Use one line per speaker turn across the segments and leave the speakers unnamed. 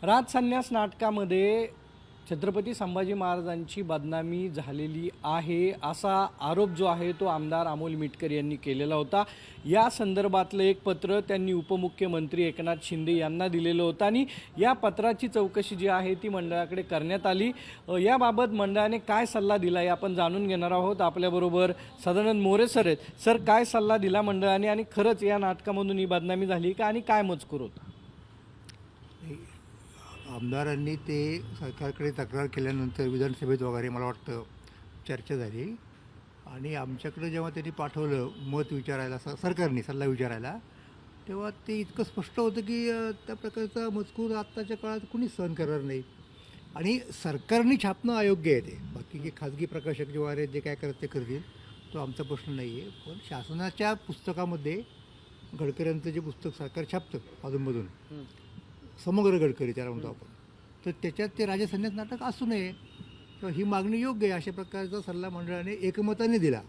राजसन्यास नाटकामध्ये छत्रपती संभाजी महाराजांची बदनामी झालेली आहे असा आरोप जो आहे तो आमदार अमोल मिटकर यांनी केलेला होता। या संदर्भातलं एक पत्र त्यांनी उपमुख्यमंत्री एकनाथ शिंदे यांना दिलेलं होतं आणि या पत्राची चौकशी जी आहे ती मंडळाकडे करण्यात आली। याबाबत मंडळाने काय सल्ला दिला हे आपण जाणून घेणार आहोत। आपल्याबरोबर सदानंद मोरे सर आहेत। सर, काय सल्ला दिला मंडळाने आणि खरंच या नाटकामधून ही बदनामी झाली का आणि काय मजकूर होता?
आमदारांनी ते सरकारकडे तक्रार केल्यानंतर विधानसभेत वगैरे मला वाटतं चर्चा झाली आणि आमच्याकडे जेव्हा त्यांनी पाठवलं मत विचारायला सरकारने सल्ला विचारायला, तेव्हा ते इतकं स्पष्ट होतं की त्या प्रकारचा मजकूर आत्ताच्या काळात कुणीच सहन करणार नाही आणि सरकारने छापणं अयोग्य आहे। ते बाकी जे खाजगी प्रकाशक जे वगैरे जे काय करत ते करतील, तो आमचा प्रश्न नाही आहे। पण शासनाच्या पुस्तकामध्ये गडकऱ्यांचं जे पुस्तक सरकार छापतं अधूनमधून, समग्र गडकरी त्याला म्हणतो आपण, तर त्याच्यात ते राजसन्यास नाटक असू नये किंवा ही मागणी योग्य आहे अशा प्रकारचा सल्ला मंडळाने एकमताने दिला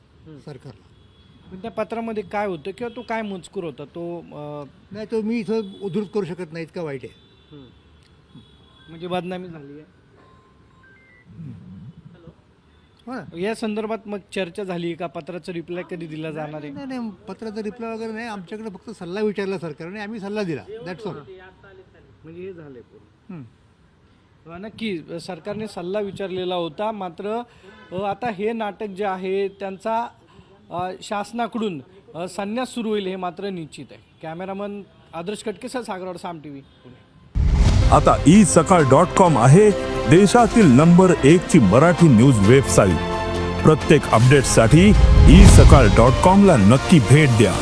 सरकारला।
पण त्या पत्रामध्ये काय होतं किंवा तो काय मजकूर होता तो
नाही, तो मी इथं उद्धृत करू शकत नाही, इतका वाईट आहे।
म्हणजे बदनामी झाली आहे।
हो ना,
या संदर्भात मग चर्चा झाली का? पत्राचा रिप्लाय कधी दिला जाणार आहे?
नाही, पत्राचा रिप्लाय वगैरे नाही, आमच्याकडे फक्त सल्ला विचारला सरकारने, आम्ही सल्ला दिला, दॅट्स ऑल।
म्हणजे हे झाले नक्की सरकारने सल्ला विचारलेला होता, मात्र आता हे नाटक जे आहे त्यांचा शासनाकडून संन्यास सुरू होईल हे मात्र निश्चित आहे। कॅमेरामन आदर्श कटकेसह सागरवाड, साम टीव्ही, पुणे।
आता isakal.com आहे देशातील नंबर 1 ची मराठी न्यूज वेबसाईट। प्रत्येक अपडेटसाठी isakal.com ला नक्की भेट द्या।